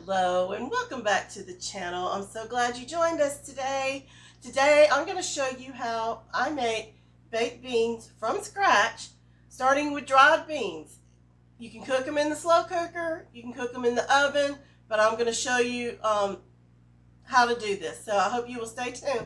Hello and welcome back to the channel. I'm so glad you joined us today. Today I'm going to show you how I make baked beans from scratch, starting with dried beans. You can cook them in the slow cooker, you can cook them in the oven, but I'm going to show you how to do this. So I hope you will stay tuned.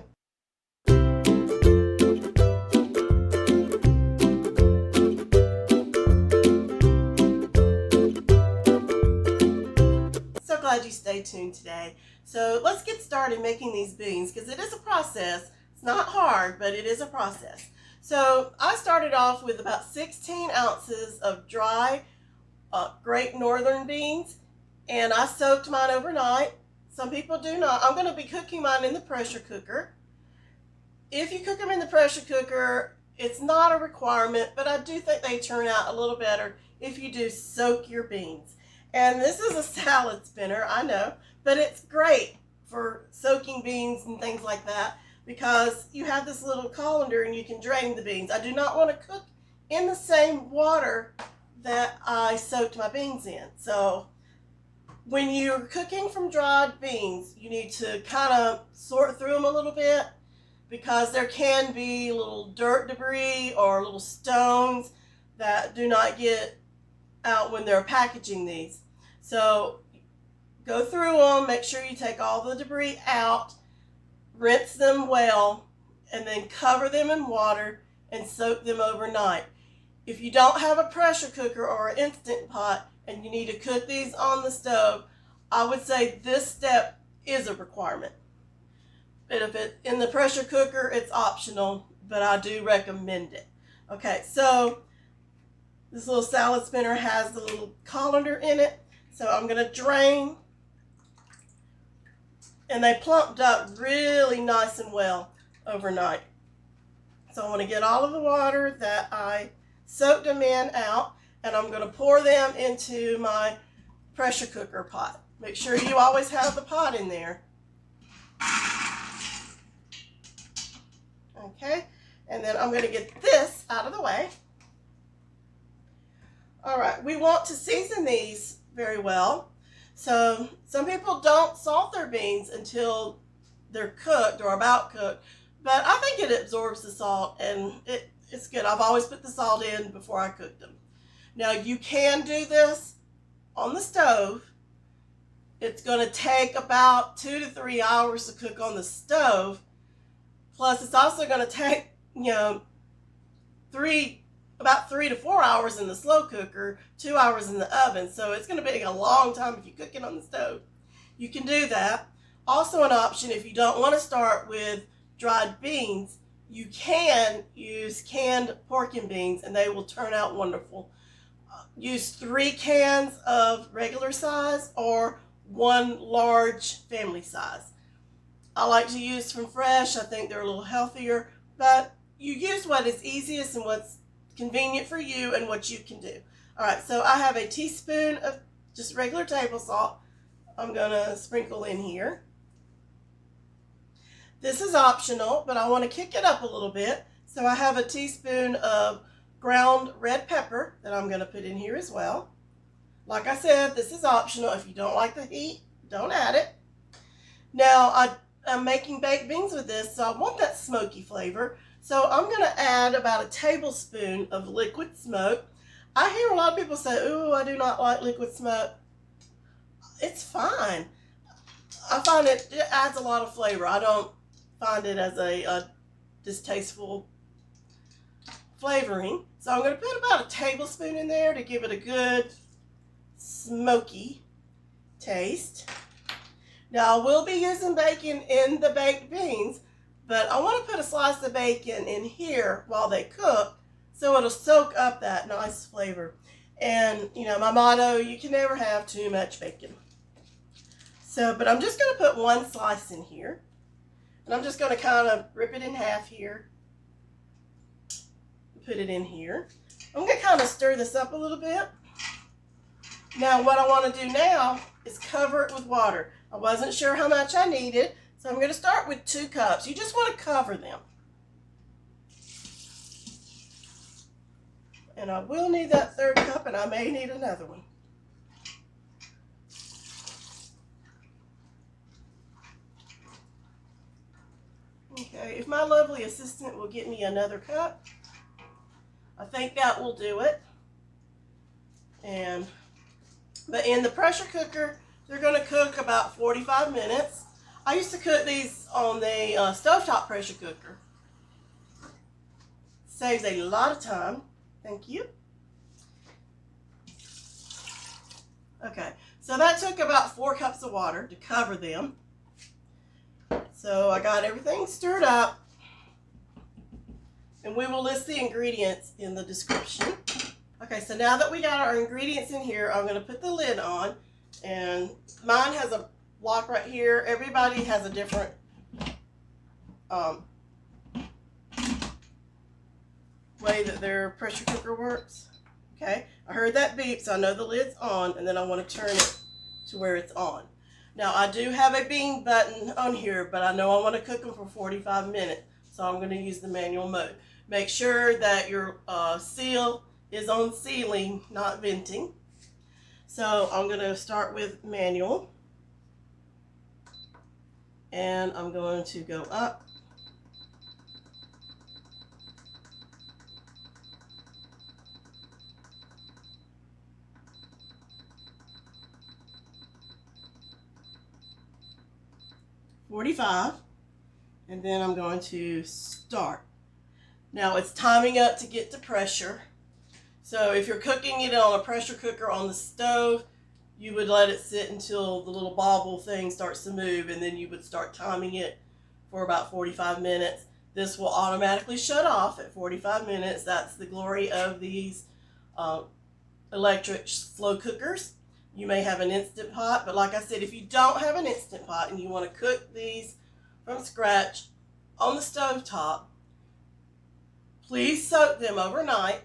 Glad you stayed tuned today. So let's get started making these beans because it is a process. It's not hard, but it is a process. So I started off with about 16 ounces of dry Great Northern beans, and I soaked mine overnight. Some people do not. I'm going to be cooking mine in the pressure cooker. If you cook them in the pressure cooker, it's not a requirement, but I do think they turn out a little better if you do soak your beans. And this is a salad spinner, I know, but it's great for soaking beans and things like that because you have this little colander and you can drain the beans. I do not want to cook in the same water that I soaked my beans in. So when you're cooking from dried beans, you need to kind of sort through them a little bit because there can be little dirt debris or little stones that do not get out when they're packaging these. So go through them, make sure you take all the debris out, rinse them well, and then cover them in water and soak them overnight. If you don't have a pressure cooker or an Instant Pot and you need to cook these on the stove, I would say this step is a requirement. But if it's in the pressure cooker, it's optional, but I do recommend it. Okay, so this little salad spinner has the little colander in it. So I'm going to drain. And they plumped up really nice and well overnight. So I want to get all of the water that I soaked them in out. And I'm going to pour them into my pressure cooker pot. Make sure you always have the pot in there. Okay. And then I'm going to get this out of the way. All right, we want to season these very well. So some people don't salt their beans until they're cooked or about cooked, but I think it absorbs the salt and it's good. I've always put the salt in before I cook them. Now you can do this on the stove. It's going to take about 2 to 3 hours to cook on the stove. Plus it's also going to take, about 3 to 4 hours in the slow cooker, 2 hours in the oven. So it's going to take a long time if you cook it on the stove. You can do that. Also an option, if you don't want to start with dried beans, you can use canned pork and beans and they will turn out wonderful. Use 3 cans of regular size or 1 large family size. I like to use from fresh. I think they're a little healthier, but you use what is easiest and what's convenient for you and what you can do. All right, so I have a teaspoon of just regular table salt. I'm going to sprinkle in here. This is optional, but I want to kick it up a little bit. So I have a teaspoon of ground red pepper that I'm going to put in here as well. Like I said, this is optional. If you don't like the heat, don't add it. Now, I'm making baked beans with this, so I want that smoky flavor. So I'm going to add about a tablespoon of liquid smoke. I hear a lot of people say, ooh, I do not like liquid smoke. It's fine. I find it adds a lot of flavor. I don't find it as a distasteful flavoring. So I'm going to put about a tablespoon in there to give it a good smoky taste. Now I will be using bacon in the baked beans, but I want to put a slice of bacon in here while they cook so it'll soak up that nice flavor. And, my motto, you can never have too much bacon. So, but I'm just going to put 1 slice in here. And I'm just going to kind of rip it in half here. Put it in here. I'm going to kind of stir this up a little bit. Now, what I want to do now is cover it with water. I wasn't sure how much I needed. So I'm going to start with 2 cups. You just want to cover them. And I will need that 3rd cup, and I may need another one. Okay, if my lovely assistant will get me another cup, I think that will do it. But in the pressure cooker, they're going to cook about 45 minutes. I used to cook these on the stovetop pressure cooker. Saves a lot of time. Thank you. Okay, so that took about 4 cups of water to cover them. So I got everything stirred up, and we will list the ingredients in the description. Okay, so now that we got our ingredients in here, I'm going to put the lid on, and mine has a lock right here. Everybody has a different way that their pressure cooker works. Okay, I heard that beep, so I know the lid's on, and then I want to turn it to where it's on. Now, I do have a bean button on here, but I know I want to cook them for 45 minutes, so I'm going to use the manual mode. Make sure that your seal is on sealing, not venting. So I'm going to start with manual, and I'm going to go up. $45, and then I'm going to start. Now it's timing up to get to pressure. So if you're cooking it on a pressure cooker on the stove, you would let it sit until the little bobble thing starts to move, and then you would start timing it for about 45 minutes. This will automatically shut off at 45 minutes. That's the glory of these electric slow cookers. You may have an Instant Pot, but like I said, if you don't have an Instant Pot and you want to cook these from scratch on the stove top, please soak them overnight,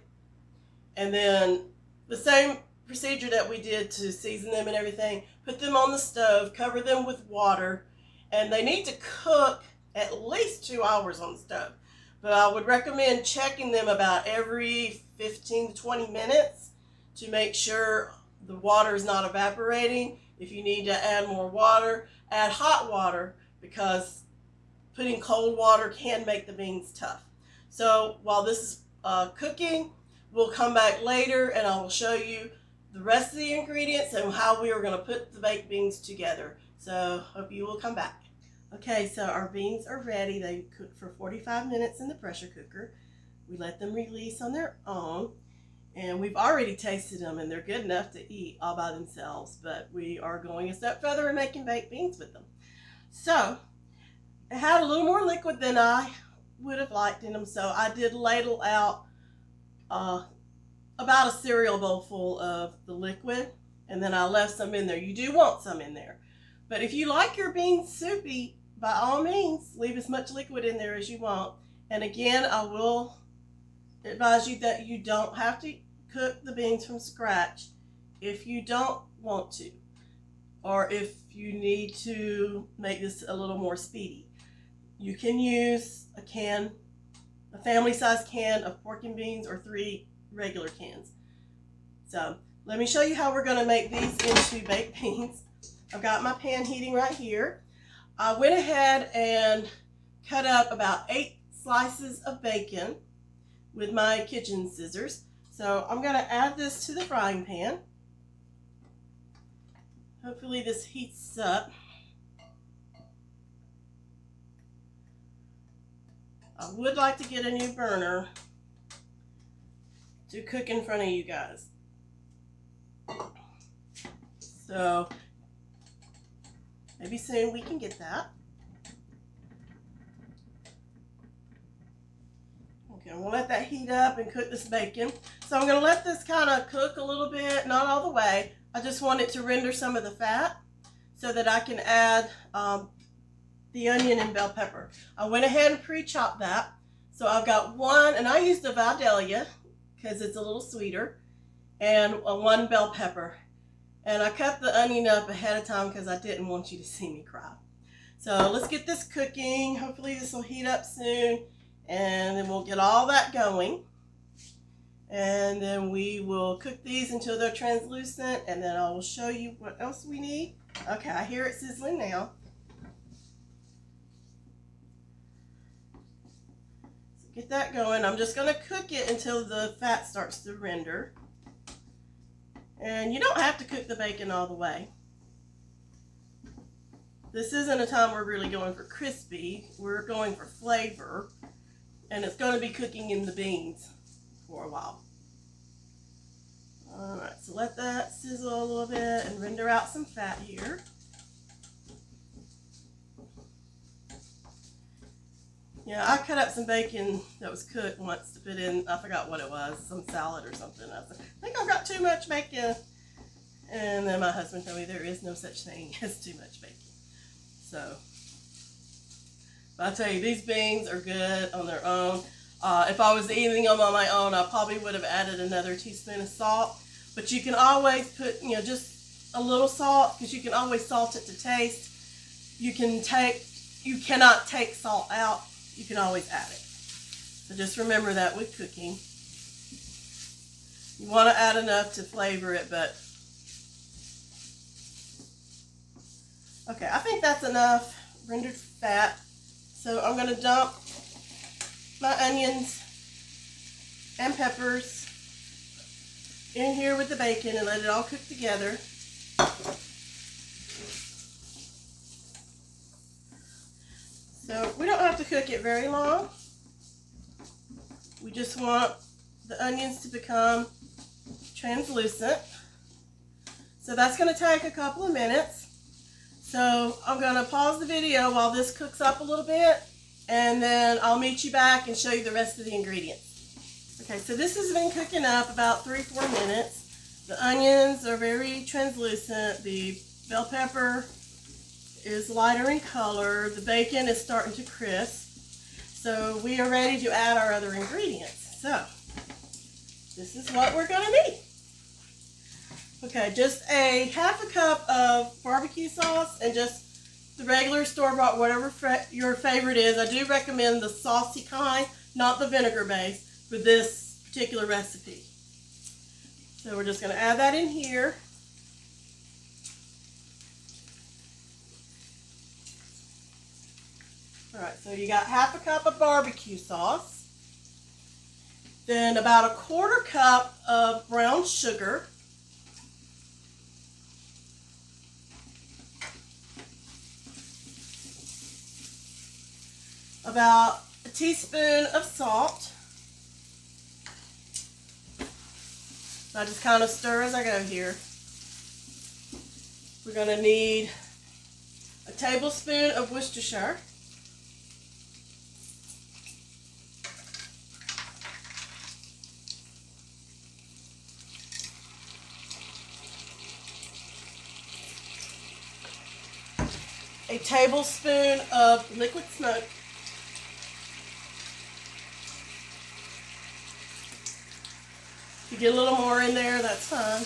and then the same procedure that we did to season them and everything, put them on the stove, cover them with water, and they need to cook at least 2 hours on the stove. But I would recommend checking them about every 15 to 20 minutes to make sure the water is not evaporating. If you need to add more water, add hot water, because putting cold water can make the beans tough. So while this is cooking, we'll come back later and I will show you the rest of the ingredients and how we are going to put the baked beans together. So hope you will come back. Okay, so our beans are ready. They cooked for 45 minutes in the pressure cooker. We let them release on their own. And we've already tasted them, and they're good enough to eat all by themselves. But we are going a step further and making baked beans with them. So it had a little more liquid than I would have liked in them. So I did ladle out about a cereal bowl full of the liquid. And then I left some in there. You do want some in there. But if you like your beans soupy, by all means, leave as much liquid in there as you want. And again, I will advise you that you don't have to cook the beans from scratch if you don't want to, or if you need to make this a little more speedy. You can use a family-sized can of pork and beans, or 3 regular cans. So let me show you how we're going to make these into baked beans. I've got my pan heating right here. I went ahead and cut up about 8 slices of bacon with my kitchen scissors. So I'm going to add this to the frying pan. Hopefully this heats up. I would like to get a new burner to cook in front of you guys. So maybe soon we can get that. Okay, I'm going to let that heat up and cook this bacon. So I'm going to let this kind of cook a little bit, not all the way. I just want it to render some of the fat so that I can add the onion and bell pepper. I went ahead and pre-chopped that. So I've got 1, and I used a Vidalia because it's a little sweeter, and 1 bell pepper. And I cut the onion up ahead of time because I didn't want you to see me cry. So let's get this cooking. Hopefully this will heat up soon, and then we'll get all that going. And then we will cook these until they're translucent, and then I will show you what else we need. Okay, I hear it sizzling now. Get that going. I'm just going to cook it until the fat starts to render. And you don't have to cook the bacon all the way. This isn't a time we're really going for crispy. We're going for flavor. And it's going to be cooking in the beans for a while. Alright, so let that sizzle a little bit and render out some fat here. Yeah, I cut up some bacon that was cooked once to put in, I forgot what it was, some salad or something. I think I've got too much bacon. And then my husband told me there is no such thing as too much bacon. So, but I'll tell you, these beans are good on their own. If I was eating them on my own, I probably would have added another teaspoon of salt. But you can always put, just a little salt, because you can always salt it to taste. You cannot take salt out. You can always add it. So just remember that with cooking. You want to add enough to flavor it, but okay, I think that's enough rendered fat. So I'm going to dump my onions and peppers in here with the bacon and let it all cook together. So we don't have to cook it very long. We just want the onions to become translucent. So that's going to take a couple of minutes. So I'm going to pause the video while this cooks up a little bit, and then I'll meet you back and show you the rest of the ingredients. Okay, so this has been cooking up about 3-4 minutes. The onions are very translucent. The bell pepper is lighter in color. The bacon is starting to crisp. So we are ready to add our other ingredients. So this is what we're going to need. Okay, just a ½ cup of barbecue sauce and just the regular store-bought, whatever your favorite is. I do recommend the saucy kind, not the vinegar base, for this particular recipe. So we're just going to add that in here. Alright, so you got ½ cup of barbecue sauce, then about a ¼ cup of brown sugar, about a teaspoon of salt. I just kind of stir as I go here. We're going to need a tablespoon of Worcestershire. A tablespoon of liquid smoke. If you get a little more in there, that's fine.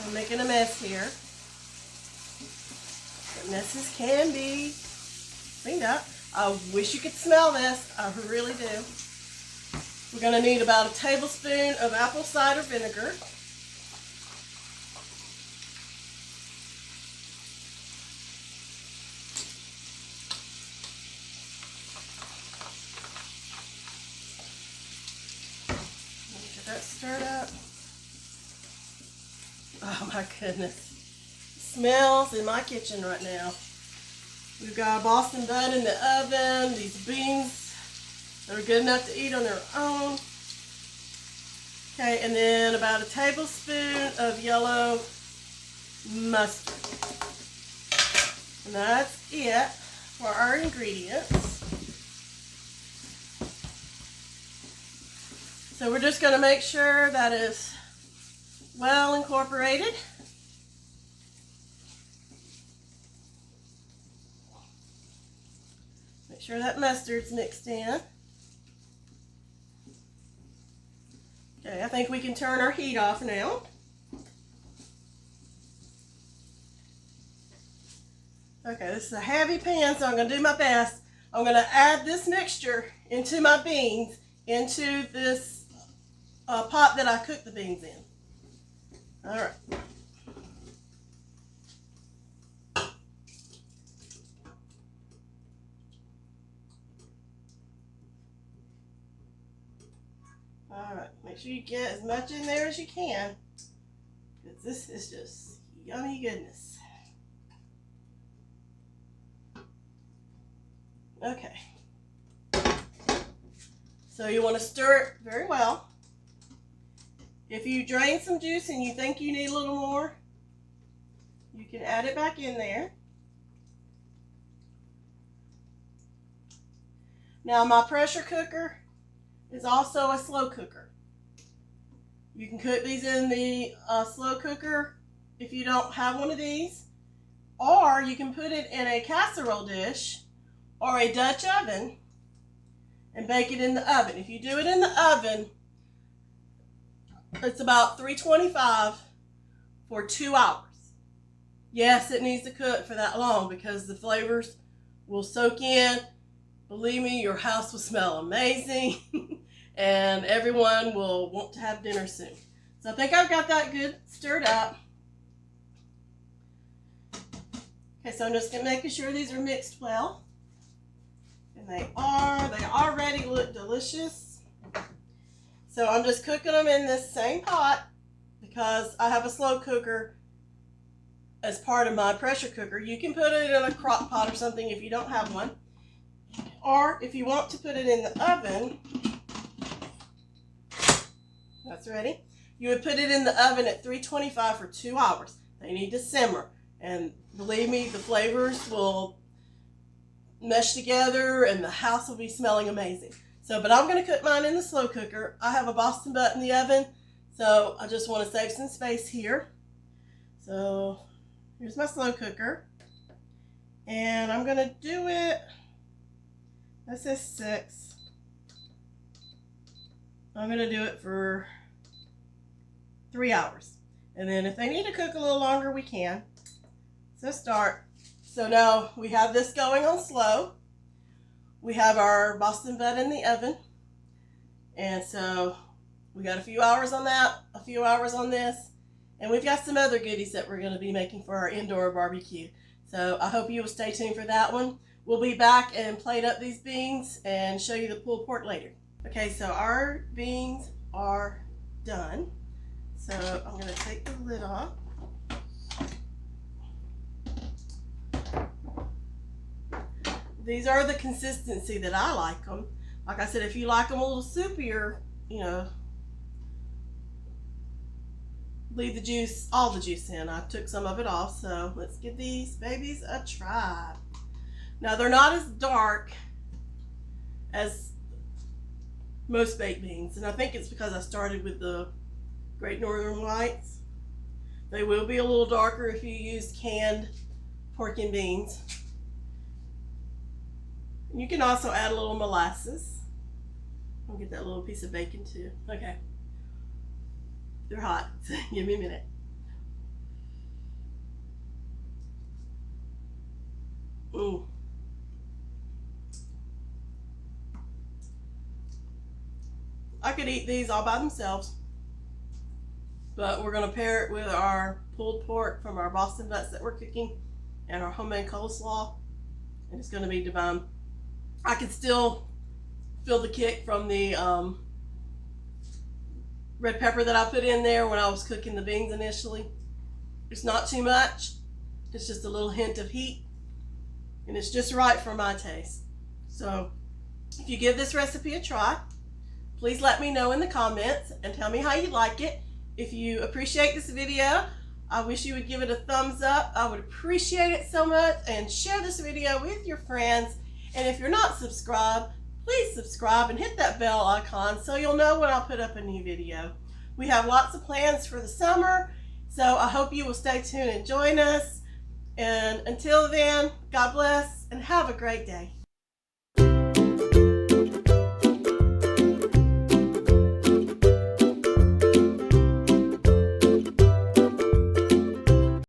I'm making a mess here. But messes can be cleaned up. I wish you could smell this. I really do. We're going to need about a tablespoon of apple cider vinegar. That stirred up. Oh my goodness. Smells in my kitchen right now. We've got a Boston bun in the oven, these beans that are good enough to eat on their own. Okay, and then about a tablespoon of yellow mustard. And that's it for our ingredients. So we're just going to make sure that is well incorporated. Make sure that mustard's mixed in. Okay, I think we can turn our heat off now. Okay, this is a heavy pan, so I'm going to do my best. I'm going to add this mixture into my beans, into this pot that I cooked the beans in. All right. Make sure you get as much in there as you can, because this is just yummy goodness. Okay. So you want to stir it very well. If you drain some juice and you think you need a little more, you can add it back in there. Now my pressure cooker is also a slow cooker. You can cook these in the slow cooker if you don't have one of these, or you can put it in a casserole dish or a Dutch oven and bake it in the oven. If you do it in the oven, it's about 325 for 2 hours. Yes, it needs to cook for that long because the flavors will soak in. Believe me, your house will smell amazing and everyone will want to have dinner soon. So I think I've got that good stirred up. Okay, so I'm just making sure these are mixed well. And they already look delicious. So I'm just cooking them in this same pot because I have a slow cooker as part of my pressure cooker. You can put it in a crock pot or something if you don't have one. Or if you want to put it in the oven, that's ready. You would put it in the oven at 325 for 2 hours. They need to simmer. And believe me, the flavors will mesh together and the house will be smelling amazing. So, but I'm going to cook mine in the slow cooker. I have a Boston butt in the oven, so I just want to save some space here. So here's my slow cooker. And I'm going to do it, this is 6. I'm going to do it for 3 hours. And then if they need to cook a little longer, we can. So start. So now we have this going on slow. We have our Boston butt in the oven. And so we got a few hours on that, a few hours on this. And we've got some other goodies that we're going to be making for our indoor barbecue. So I hope you will stay tuned for that one. We'll be back and plate up these beans and show you the pulled pork later. Okay, so our beans are done. So I'm going to take the lid off. These are the consistency that I like them. Like I said, if you like them a little soupier, you know, leave the juice, all the juice in. I took some of it off, so let's give these babies a try. Now they're not as dark as most baked beans, and I think it's because I started with the Great Northern Whites. They will be a little darker if you use canned pork and beans. You can also add a little molasses. I'll get that little piece of bacon too. Okay. They're hot, so give me a minute. Ooh. I could eat these all by themselves, but we're going to pair it with our pulled pork from our Boston butts that we're cooking and our homemade coleslaw, and it's going to be divine. I can still feel the kick from the red pepper that I put in there when I was cooking the beans initially. It's not too much. It's just a little hint of heat, and it's just right for my taste. So if you give this recipe a try, please let me know in the comments and tell me how you like it. If you appreciate this video, I wish you would give it a thumbs up. I would appreciate it so much, and share this video with your friends. And if you're not subscribed, please subscribe and hit that bell icon so you'll know when I put up a new video. We have lots of plans for the summer, so I hope you will stay tuned and join us. And until then, God bless and have a great day.